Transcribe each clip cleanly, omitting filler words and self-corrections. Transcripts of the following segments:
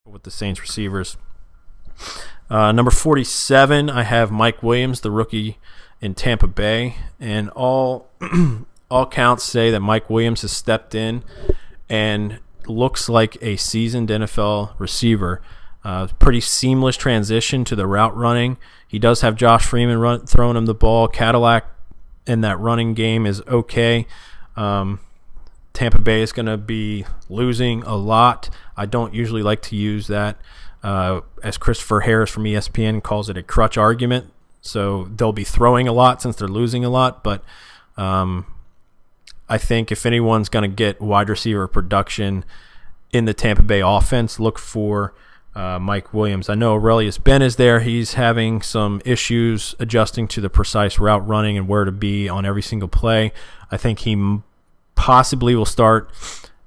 with the Saints receivers. Number 47, I have Mike Williams, the rookie in Tampa Bay, and all counts say that Mike Williams has stepped in and looks like a seasoned NFL receiver. Pretty seamless transition to the route running. He does have Josh Freeman throwing him the ball. Cadillac in that running game is okay. Tampa Bay is going to be losing a lot. I don't usually like to use that. As Christopher Harris from ESPN calls it, a crutch argument. So they'll be throwing a lot since they're losing a lot. But I think if anyone's going to get wide receiver production in the Tampa Bay offense, look for Mike Williams. I know Aurelius Ben is there. He's having some issues adjusting to the precise route running and where to be on every single play. I think he possibly will start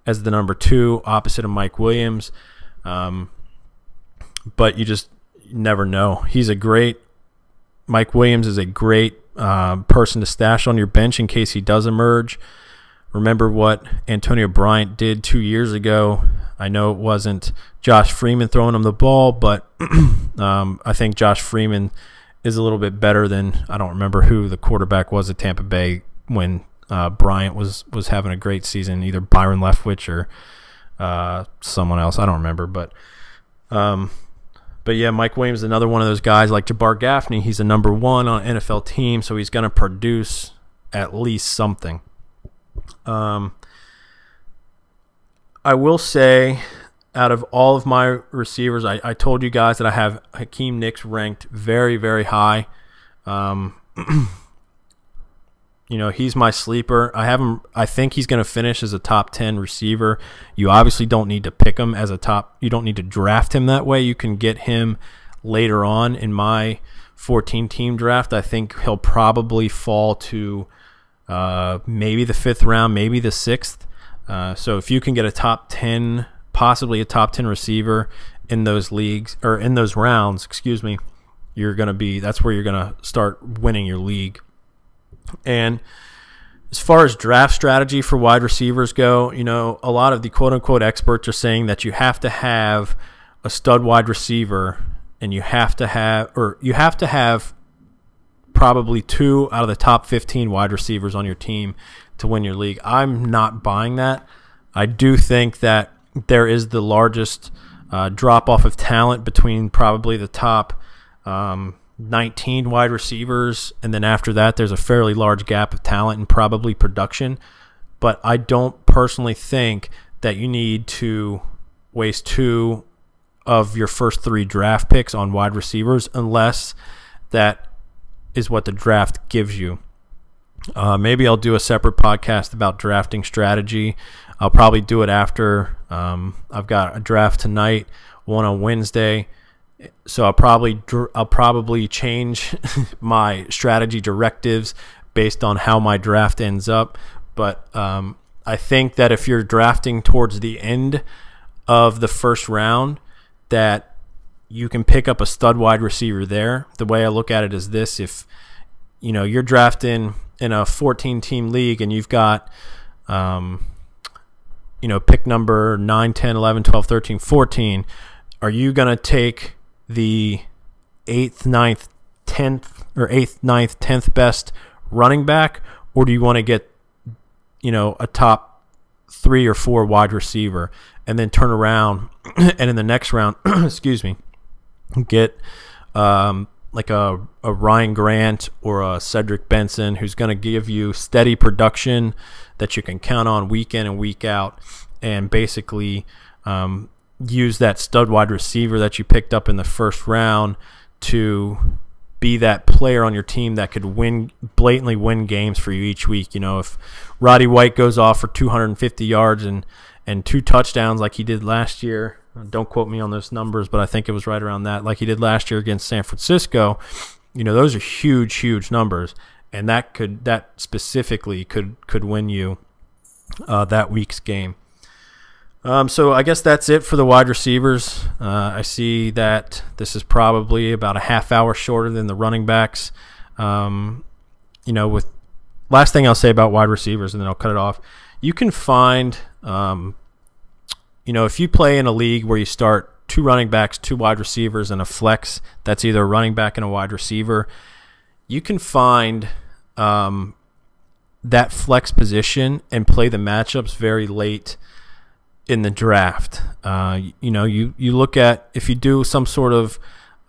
as the number 2 opposite of Mike Williams. But you just never know. Mike Williams is a great person to stash on your bench in case he does emerge. Remember what Antonio Bryant did 2 years ago. I know it wasn't Josh Freeman throwing him the ball, but I think Josh Freeman is a little bit better than, I don't remember who the quarterback was at Tampa Bay when Bryant was having a great season, either Byron Leftwich or someone else. I don't remember, but yeah, Mike Williams is another one of those guys like Jabbar Gaffney. He's a number 1 on an NFL team, so he's going to produce at least something. I will say, out of all of my receivers, I told you guys that I have Hakeem Nicks ranked very, very high. You know, he's my sleeper. I think he's going to finish as a top 10 receiver. You obviously don't need to pick him as a top. You don't need to draft him that way. You can get him later on in my 14-team draft. I think he'll probably fall to maybe the 5th round, maybe the 6th. So if you can get a top 10, possibly a top 10 receiver in those leagues or in those rounds, excuse me, that's where you're going to start winning your league. And as far as draft strategy for wide receivers go, you know, a lot of the quote-unquote experts are saying that you have to have a stud wide receiver, and you have to have probably 2 out of the top 15 wide receivers on your team to win your league. I'm not buying that. I do think that there is the largest drop-off of talent between probably the top 19 wide receivers, and then after that there's a fairly large gap of talent and probably production. But I don't personally think that you need to waste 2 of your first 3 draft picks on wide receivers unless that is what the draft gives you. Maybe I'll do a separate podcast about drafting strategy. I'll probably do it after I've got a draft tonight, one on Wednesday. So I'll probably change my strategy directives based on how my draft ends up. But I think that if you're drafting towards the end of the first round, that you can pick up a stud wide receiver there. The way I look at it is this: if you know you're drafting in a 14-team league and you've got pick number 9, 10, 11, 12, 13, 14, are you going to take the 8th, 9th, 10th, or 8th, 9th, 10th best running back, or do you want to get, a top 3 or 4 wide receiver and then turn around and in the next round, excuse me, get like a Ryan Grant or a Cedric Benson who's going to give you steady production that you can count on week in and week out, and basically use that stud wide receiver that you picked up in the first round to be that player on your team that could blatantly win games for you each week. If Roddy White goes off for 250 yards and 2 touchdowns like he did last year, don't quote me on those numbers, but I think it was right around that, like he did last year against San Francisco, those are huge, huge numbers, and that specifically could win you that week's game. So I guess that's it for the wide receivers. I see that this is probably about a half hour shorter than the running backs. With last thing I'll say about wide receivers, and then I'll cut it off. You can find, if you play in a league where you start 2 running backs, 2 wide receivers, and a flex that's either a running back and a wide receiver, you can find that flex position and play the matchups very late in the draft. You look at, if you do some sort of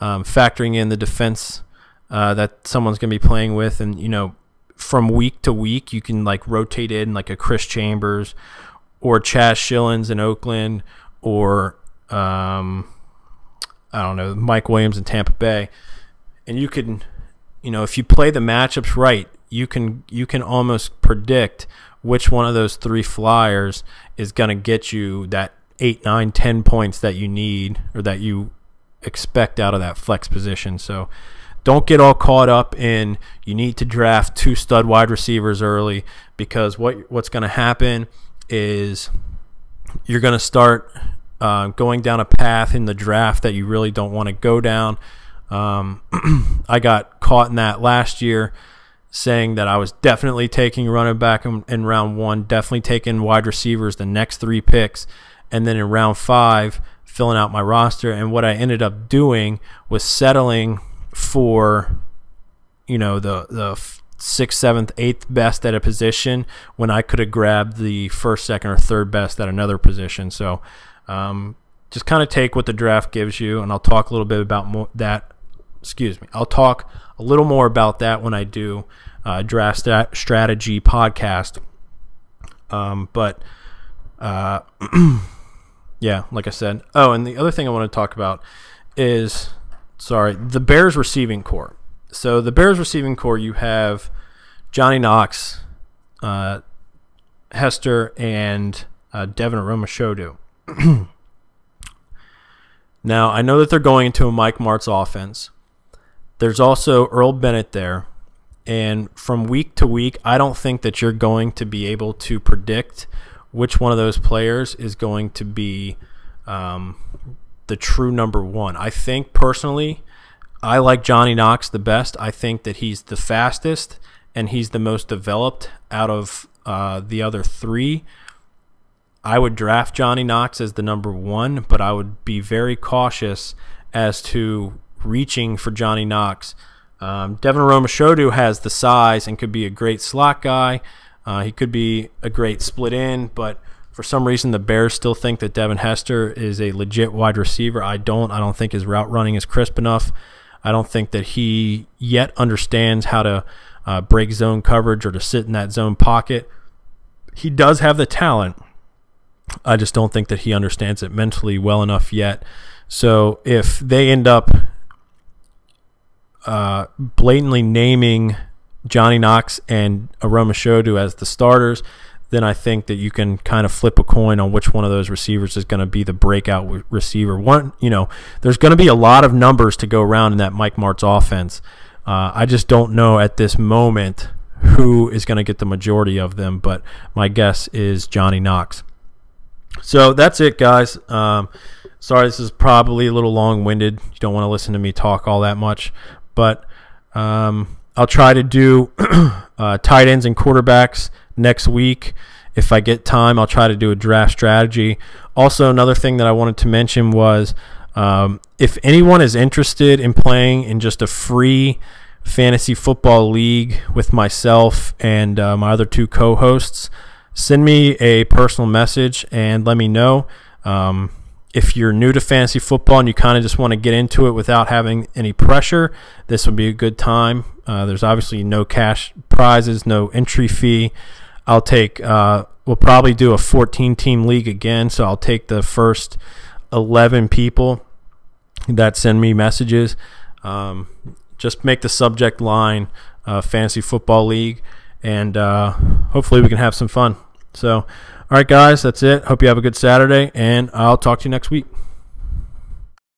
factoring in the defense that someone's going to be playing with, and from week to week you can like rotate in like a Chris Chambers or Chaz Schillens in Oakland, or I don't know, Mike Williams in Tampa Bay, and you can, if you play the matchups right, you can almost predict which one of those 3 flyers is going to get you that 8, 9, 10 points that you need or that you expect out of that flex position. So don't get all caught up in you need to draft 2 stud wide receivers early, because what's going to happen is you're going to start going down a path in the draft that you really don't want to go down. I got caught in that last year, saying that I was definitely taking running back in round 1, definitely taking wide receivers the next 3 picks, and then in round 5 filling out my roster. And what I ended up doing was settling for the 6th, 7th, 8th best at a position when I could have grabbed the 1st, 2nd, or 3rd best at another position. So just kind of take what the draft gives you, and I'll talk a little bit about that. I'll talk a little more about that when I do draft strategy podcast. Yeah, like I said. Oh, and the other thing I want to talk about is, the Bears receiving core. So the Bears receiving core, you have Johnny Knox, Hester, and Devin Aromashodu. Now, I know that they're going into a Mike Martz offense. There's also Earl Bennett there. And from week to week, I don't think that you're going to be able to predict which one of those players is going to be the true number 1. I think, personally, I like Johnny Knox the best. I think that he's the fastest and he's the most developed out of the other 3. I would draft Johnny Knox as the number 1, but I would be very cautious as to reaching for Johnny Knox. Devin Aromashodu has the size and could be a great slot guy. He could be a great split end, but for some reason the Bears still think that Devin Hester is a legit wide receiver. I don't think his route running is crisp enough. I don't think that he yet understands how to break zone coverage or to sit in that zone pocket. He does have the talent. I just don't think that he understands it mentally well enough yet. So if they end up blatantly naming Johnny Knox and Aromashodu as the starters, then I think that you can kind of flip a coin on which one of those receivers is going to be the breakout receiver. There's going to be a lot of numbers to go around in that Mike Martz offense. I just don't know at this moment who is going to get the majority of them, but my guess is Johnny Knox. So that's it, guys. Sorry, this is probably a little long-winded. You don't want to listen to me talk all that much, but I'll try to do tight ends and quarterbacks next week. If I get time, I'll try to do a draft strategy. Also, another thing that I wanted to mention was if anyone is interested in playing in just a free fantasy football league with myself and my other 2 co-hosts, send me a personal message and let me know. If you're new to fantasy football and you kind of just want to get into it without having any pressure, this would be a good time. There's obviously no cash prizes, no entry fee. We'll probably do a 14-team league again, so I'll take the first 11 people that send me messages. Just make the subject line Fantasy Football League, and hopefully we can have some fun. So, all right, guys, that's it. Hope you have a good Saturday, and I'll talk to you next week.